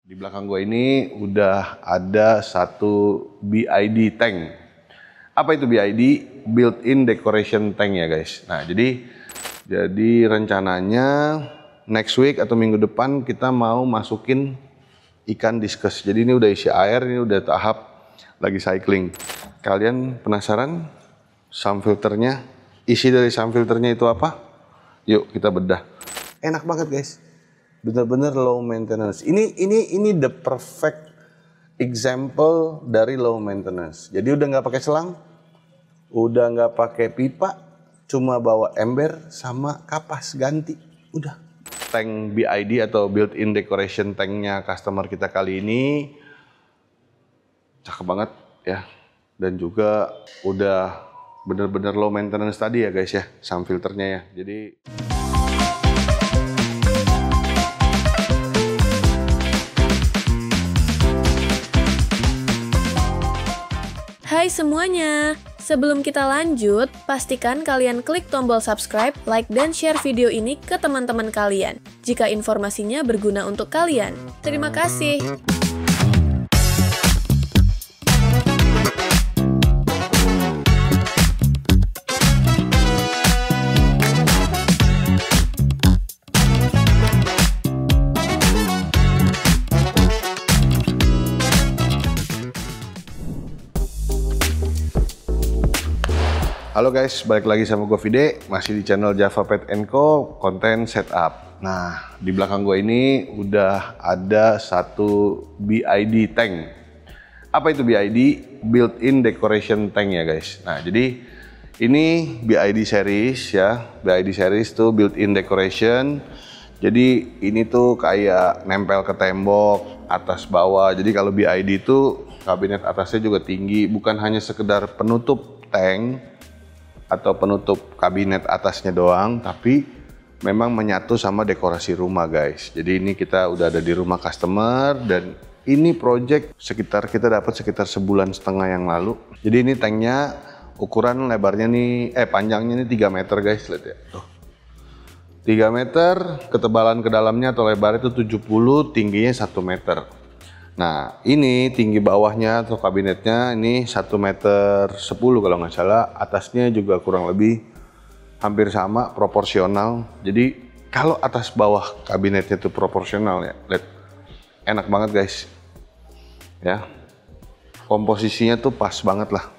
Di belakang gue ini udah ada satu BID tank. Apa itu BID? Built-in decoration tank ya guys. Nah jadi rencananya next week atau minggu depan kita mau masukin ikan discus. Jadi ini udah isi air, ini udah tahap lagi cycling. Kalian penasaran sump filternya? Isi dari sump filternya itu apa? Yuk kita bedah. Enak banget guys. Bener-bener low maintenance. Ini the perfect example dari low maintenance. Jadi udah nggak pakai selang, udah nggak pakai pipa, cuma bawa ember sama kapas ganti. Udah. Tank BID atau built-in decoration tanknya customer kita kali ini cakep banget ya. Dan juga udah bener-bener low maintenance tadi ya guys ya, sump filternya ya. Jadi Hai semuanya, sebelum kita lanjut, pastikan kalian klik tombol subscribe, like, dan share video ini ke teman-teman kalian, jika informasinya berguna untuk kalian. Terima kasih. halo guys, balik lagi sama gue Vide, masih di channel Java Pet & Co konten setup. Nah, di belakang gue ini udah ada satu BID tank. Apa itu BID? Built-in decoration tank ya guys. Nah, jadi ini BID series ya. BID series tuh built-in decoration. Jadi ini tuh kayak nempel ke tembok, atas bawah. Jadi kalau BID itu kabinet atasnya juga tinggi, bukan hanya sekedar penutup tank atau penutup kabinet atasnya doang, tapi memang menyatu sama dekorasi rumah guys. Jadi ini kita udah ada di rumah customer dan ini project kita dapat sekitar sebulan setengah yang lalu. Jadi ini tanknya ukuran lebarnya nih, panjangnya nih 3 meter guys, lihat ya. Tuh. 3 meter, ketebalan ke dalamnya atau lebarnya itu 70, tingginya 1 meter. Nah ini tinggi bawahnya atau kabinetnya ini 1 meter 10 kalau nggak salah, atasnya juga kurang lebih hampir sama, proporsional. Jadi kalau atas bawah kabinetnya tuh proporsional ya, lihat, enak banget guys ya, komposisinya tuh pas banget lah.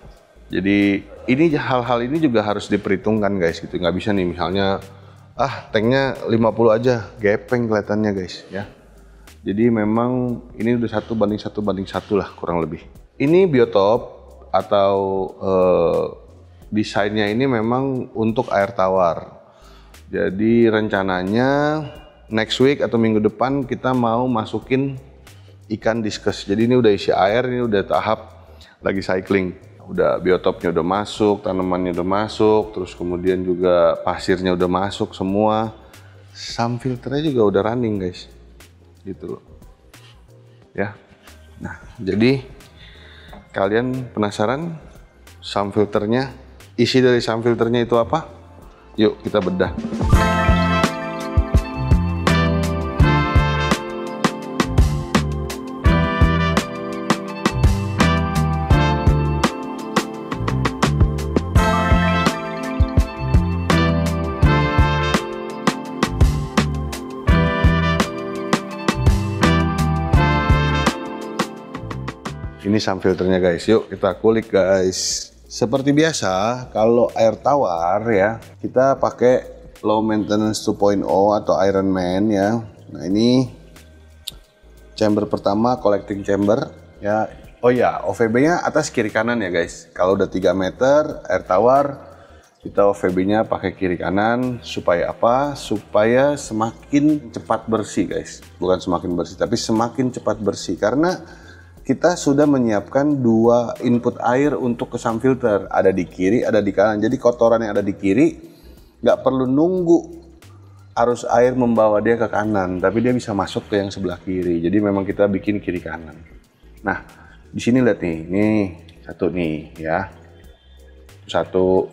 Jadi ini hal-hal ini juga harus diperhitungkan guys gitu, nggak bisa nih misalnya tanknya 50 aja, gepeng kelihatannya guys ya. Jadi memang ini udah 1:1:1 lah kurang lebih. Ini biotop atau desainnya ini memang untuk air tawar. Jadi rencananya next week atau minggu depan kita mau masukin ikan discus. Jadi ini udah isi air, ini udah tahap lagi cycling. Udah biotopnya udah masuk, tanamannya udah masuk, terus kemudian juga pasirnya udah masuk semua. Sump filternya juga udah running guys. Gitu loh ya. Nah jadi kalian penasaran sump filternya, isi dari sump filternya itu apa? Yuk kita bedah. Ini sump filternya guys, yuk kita kulik guys. Seperti biasa, kalau air tawar ya, kita pakai low maintenance 2.0 atau Iron Man ya. Nah ini chamber pertama, collecting chamber ya. Oh ya, OVB-nya atas kiri kanan ya guys. Kalau udah 3 meter air tawar, kita OVB-nya pakai kiri kanan supaya apa? Supaya semakin cepat bersih guys. Bukan semakin bersih, tapi semakin cepat bersih karena kita sudah menyiapkan 2 input air untuk ke sump filter, ada di kiri, ada di kanan. Jadi kotoran yang ada di kiri nggak perlu nunggu arus air membawa dia ke kanan, tapi dia bisa masuk ke yang sebelah kiri. Jadi memang kita bikin kiri kanan. Nah di sini lihat nih, satu nih ya, satu.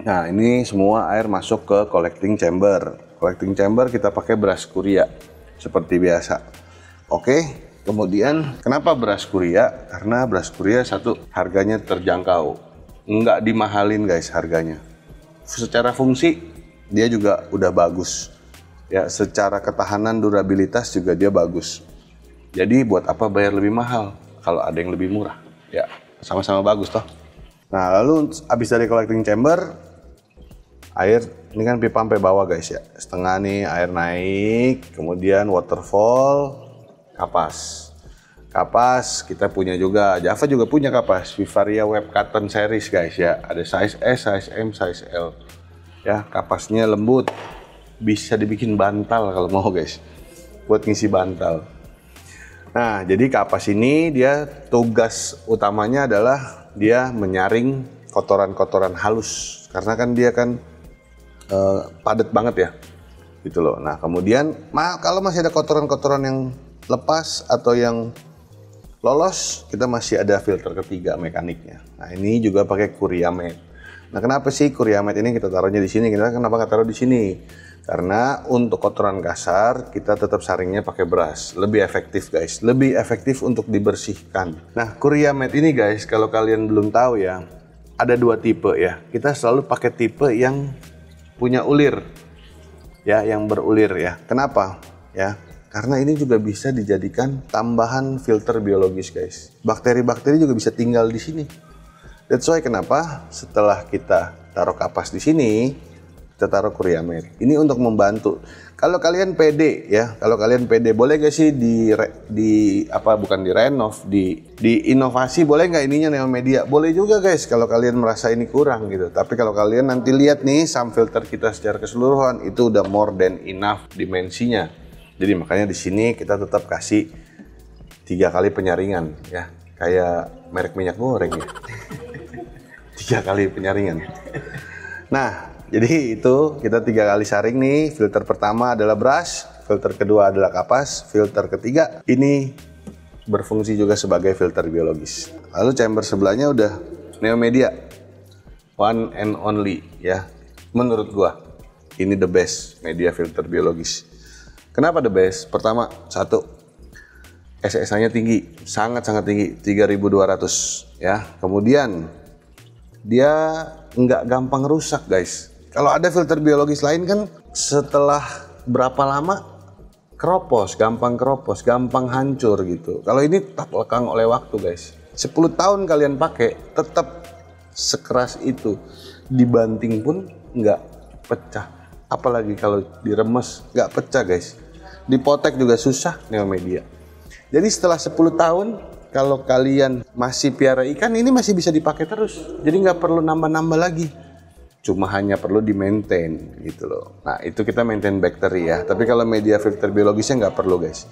Nah ini semua air masuk ke collecting chamber. Collecting chamber kita pakai brush Kuria seperti biasa. Oke. Kemudian kenapa beras Kuria? Karena beras Kuria satu, harganya terjangkau, nggak dimahalin guys harganya. Secara fungsi dia juga udah bagus, ya. Secara ketahanan durabilitas juga dia bagus. Jadi buat apa bayar lebih mahal kalau ada yang lebih murah? Ya sama-sama bagus toh. Nah lalu abis dari collecting chamber, air ini kan pipa sampai bawah guys ya, setengah nih air naik, kemudian waterfall, kapas. Kapas kita punya juga, Java juga punya kapas, Vivaria Web Cotton Series guys ya. Ada size S, size M, size L. Ya, kapasnya lembut, bisa dibikin bantal kalau mau guys, buat ngisi bantal. Nah, jadi kapas ini dia tugas utamanya adalah dia menyaring kotoran-kotoran halus, karena kan dia kan padat banget ya, gitu loh. Nah, kemudian kalau masih ada kotoran-kotoran yang lepas atau yang lolos, kita masih ada filter ketiga mekaniknya. Nah, ini juga pakai Kuriamet. Nah, kenapa sih Kuriamet ini kita taruhnya di sini? Kenapa nggak taruh di sini? Karena untuk kotoran kasar kita tetap saringnya pakai beras. Lebih efektif guys, lebih efektif untuk dibersihkan. Nah, Kuriamet ini guys, kalau kalian belum tahu ya, ada dua tipe ya. Kita selalu pakai tipe yang punya ulir, ya, yang berulir ya. Kenapa? Ya. Karena ini juga bisa dijadikan tambahan filter biologis guys. Bakteri-bakteri juga bisa tinggal di sini. That's why kenapa setelah kita taruh kapas di sini, kita taruh Kuriamet. Ini untuk membantu. Kalau kalian pede ya, kalau kalian pede, boleh gak sih diinovasi, boleh nggak ininya Neomedia? Boleh juga guys kalau kalian merasa ini kurang gitu. Tapi kalau kalian nanti lihat nih sum filter kita secara keseluruhan, itu udah more than enough dimensinya. Jadi makanya di sini kita tetap kasih 3 kali penyaringan ya, kayak merek minyak goreng ya. 3 kali penyaringan. Nah, jadi itu kita 3 kali saring nih. Filter pertama adalah brush, filter kedua adalah kapas, filter ketiga ini berfungsi juga sebagai filter biologis. Lalu chamber sebelahnya udah Neomedia, one and only ya. Menurut gua ini the best media filter biologis. Kenapa the best? Pertama, satu, SSA-nya tinggi, sangat-sangat tinggi, 3200 ya. Kemudian dia nggak gampang rusak guys. Kalau ada filter biologis lain kan setelah berapa lama gampang keropos, gampang hancur gitu. Kalau ini tak lekang oleh waktu guys. 10 tahun kalian pakai tetap sekeras itu, dibanting pun nggak pecah. Apalagi kalau diremes nggak pecah guys. Dipotek juga susah Neomedia. Jadi setelah 10 tahun kalau kalian masih piara ikan, ini masih bisa dipakai terus. Jadi nggak perlu nambah-nambah lagi. Cuma hanya perlu di-maintain gitu loh. Nah, itu kita maintain bakteri ya. Tapi kalau media filter biologisnya nggak perlu guys.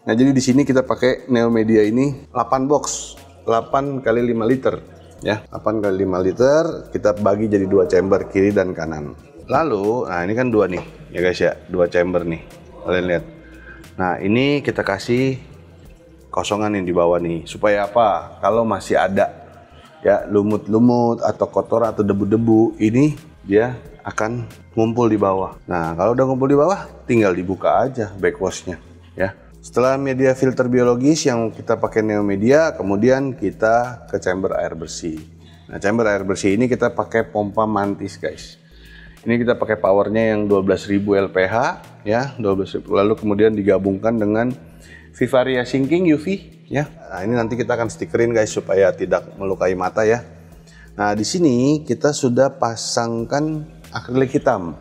Nah, jadi di sini kita pakai Neomedia ini 8 box, 8 kali 5 liter ya. 8 kali 5 liter kita bagi jadi 2 chamber kiri dan kanan. Lalu, nah ini kan 2 nih ya guys ya, 2 chamber nih. Kalian lihat. Nah, ini kita kasih kosongan yang di bawah nih. Supaya apa? Kalau masih ada ya lumut-lumut atau kotor atau debu-debu, ini dia akan ngumpul di bawah. Nah, kalau udah ngumpul di bawah, tinggal dibuka aja backwashnya ya. Setelah media filter biologis yang kita pakai Neomedia, kemudian kita ke chamber air bersih. Nah, chamber air bersih ini kita pakai pompa mantis guys. Ini kita pakai powernya yang 12.000 LPH ya, 12.000. Lalu kemudian digabungkan dengan Vivaria Sinking UV ya. Nah, ini nanti kita akan stikerin guys supaya tidak melukai mata ya. Nah, di sini kita sudah pasangkan akrilik hitam.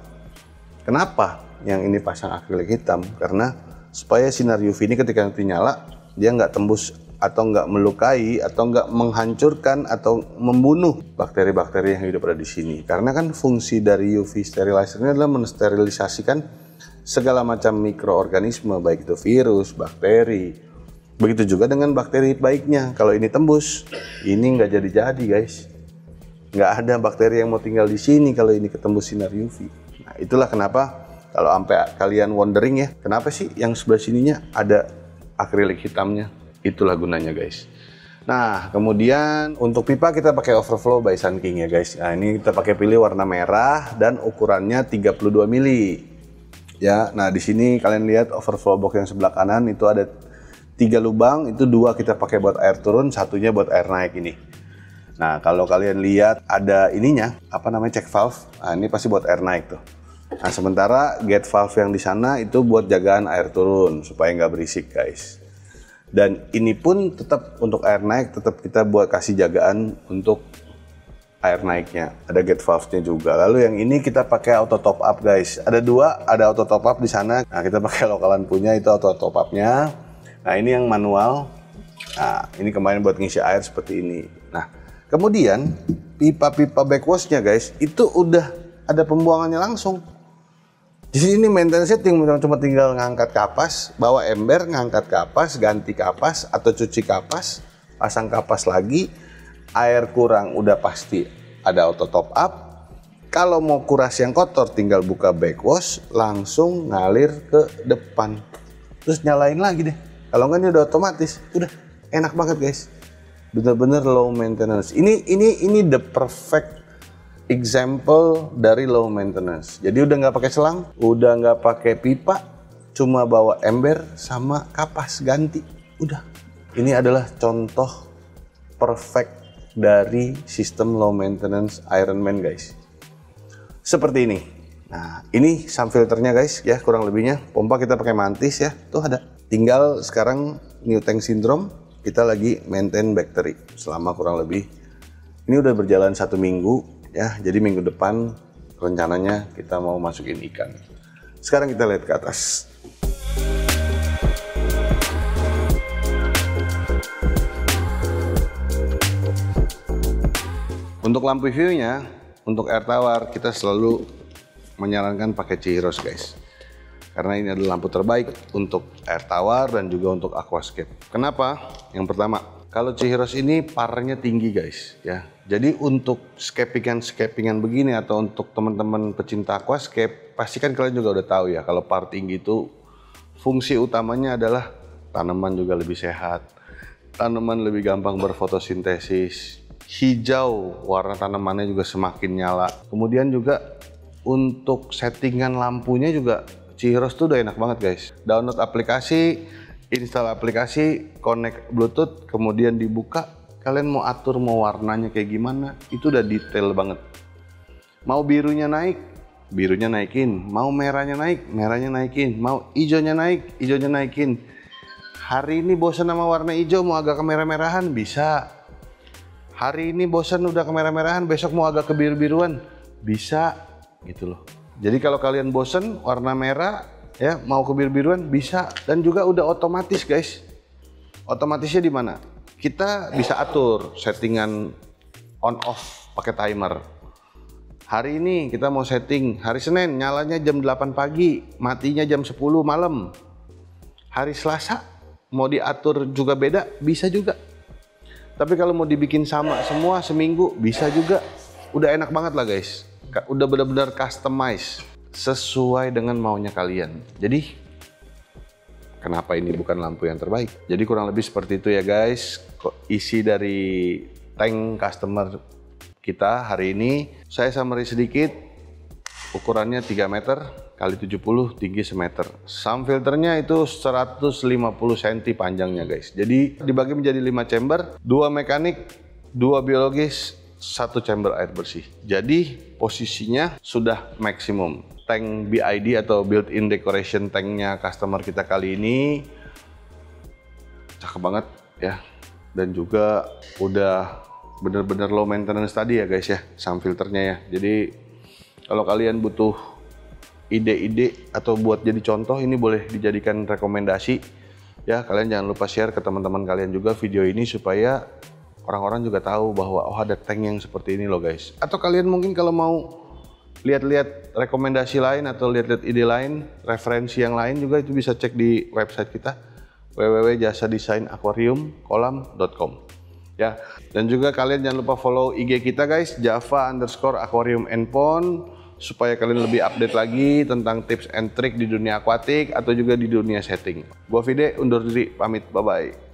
Kenapa yang ini pasang akrilik hitam? Karena supaya sinar UV ini ketika nanti nyala, dia nggak tembus atau nggak melukai atau nggak menghancurkan atau membunuh bakteri-bakteri yang hidup ada di sini. Karena kan fungsi dari UV sterilizer ini adalah mensterilisasikan segala macam mikroorganisme, baik itu virus, bakteri. Begitu juga dengan bakteri baiknya. Kalau ini tembus, ini nggak jadi-jadi guys. Nggak ada bakteri yang mau tinggal di sini kalau ini ketembus sinar UV. Nah, itulah kenapa kalau sampai kalian wondering ya, kenapa sih yang sebelah sininya ada akrilik hitamnya? Itulah gunanya guys. Nah, kemudian untuk pipa kita pakai Overflow by Sun King ya guys. Nah, ini kita pakai pilih warna merah dan ukurannya 32 mili. Ya, nah di sini kalian lihat overflow box yang sebelah kanan itu ada 3 lubang, itu 2 kita pakai buat air turun, satunya buat air naik ini. Nah, kalau kalian lihat ada ininya, apa namanya, check valve. Nah, ini pasti buat air naik tuh. Nah, sementara gate valve yang di sana itu buat jagaan air turun supaya nggak berisik, guys. Dan ini pun tetap untuk air naik, tetap kita buat kasih jagaan untuk air naiknya. Ada gate valve-nya juga. Lalu yang ini kita pakai auto top up, guys. Ada 2, ada auto top up di sana. Nah, kita pakai lokalan punya, itu auto top up-nya. Nah, ini yang manual. Nah, ini kemarin buat ngisi air seperti ini. Nah, kemudian pipa-pipa backwash-nya, guys, itu udah ada pembuangannya langsung. Jadi ini maintenance cuma tinggal ngangkat kapas, bawa ember, ngangkat kapas, ganti kapas atau cuci kapas, pasang kapas lagi. Air kurang udah pasti ada auto top up. Kalau mau kuras yang kotor tinggal buka backwash, langsung ngalir ke depan. Terus nyalain lagi deh. Kalau nggak ini udah otomatis, udah enak banget, guys. Bener-bener low maintenance. Ini the perfect example dari low maintenance. Jadi udah nggak pakai selang, udah nggak pakai pipa, cuma bawa ember sama kapas ganti. Udah. Ini adalah contoh perfect dari sistem low maintenance Ironman, guys. Seperti ini. Nah, ini sump filternya, guys, ya, kurang lebihnya. Pompa kita pakai Mantis ya, tuh ada. Tinggal sekarang new tank syndrome, kita lagi maintain bakteri selama kurang lebih, ini udah berjalan 1 minggu ya, jadi minggu depan rencananya kita mau masukin ikan. Sekarang kita lihat ke atas. Untuk lampu view-nya, untuk air tawar kita selalu menyarankan pakai Chihiros, guys. Karena ini adalah lampu terbaik untuk air tawar dan juga untuk aquascape. Kenapa? Yang pertama, kalau Chihiros ini parnya tinggi, guys, ya. Jadi untuk scapingan begini atau untuk teman-teman pecinta aquascape, pasti kan kalian juga udah tahu ya, kalau par tinggi itu fungsi utamanya adalah tanaman juga lebih sehat, tanaman lebih gampang berfotosintesis, hijau warna tanamannya juga semakin nyala. Kemudian juga untuk settingan lampunya juga Chihiros tuh udah enak banget, guys. Download aplikasi, install aplikasi, connect Bluetooth, kemudian dibuka. Kalian mau atur mau warnanya kayak gimana, itu udah detail banget. Mau birunya naik, birunya naikin. Mau merahnya naik, merahnya naikin. Mau hijaunya naik, hijaunya naikin. Hari ini bosan sama warna hijau, mau agak kemerah-merahan, bisa. Hari ini bosan udah kemerah-merahan, besok mau agak kebiru-biruan, bisa, gitu loh. Jadi kalau kalian bosen warna merah ya, mau ke biru-biruan bisa, dan juga udah otomatis, guys. Otomatisnya di mana? Kita bisa atur settingan on off pakai timer. Hari ini kita mau setting hari Senin nyalanya jam 8 pagi, matinya jam 10 malam. Hari Selasa mau diatur juga beda, bisa juga. Tapi kalau mau dibikin sama semua seminggu bisa juga. Udah enak banget lah, guys. Udah benar-benar customize sesuai dengan maunya kalian. Jadi kenapa ini bukan lampu yang terbaik? Jadi kurang lebih seperti itu ya, guys. Isi dari tank customer kita hari ini. Saya summary sedikit. Ukurannya 3 meter kali 70, tinggi semeter. Sump filternya itu 150 cm panjangnya, guys. Jadi dibagi menjadi 5 chamber, 2 mekanik, 2 biologis, 1 chamber air bersih. Jadi posisinya sudah maksimum. Tank BID atau built-in decoration tanknya customer kita kali ini cakep banget ya. Dan juga udah bener-bener low maintenance tadi ya, guys ya, sump filternya ya. Jadi kalau kalian butuh ide-ide atau buat jadi contoh, ini boleh dijadikan rekomendasi ya. Kalian jangan lupa share ke teman-teman kalian juga video ini supaya orang-orang juga tahu bahwa oh ada tank yang seperti ini loh, guys. Atau kalian mungkin kalau mau lihat-lihat rekomendasi lain atau lihat-lihat ide lain, referensi yang lain juga itu bisa cek di website kita www.jasadesainaquariumkolam.com ya. Dan juga kalian jangan lupa follow IG kita, guys, Java_Aquarium and Pond, supaya kalian lebih update lagi tentang tips and trick di dunia akuatik atau juga di dunia setting. Gua Fide undur diri, pamit, bye-bye.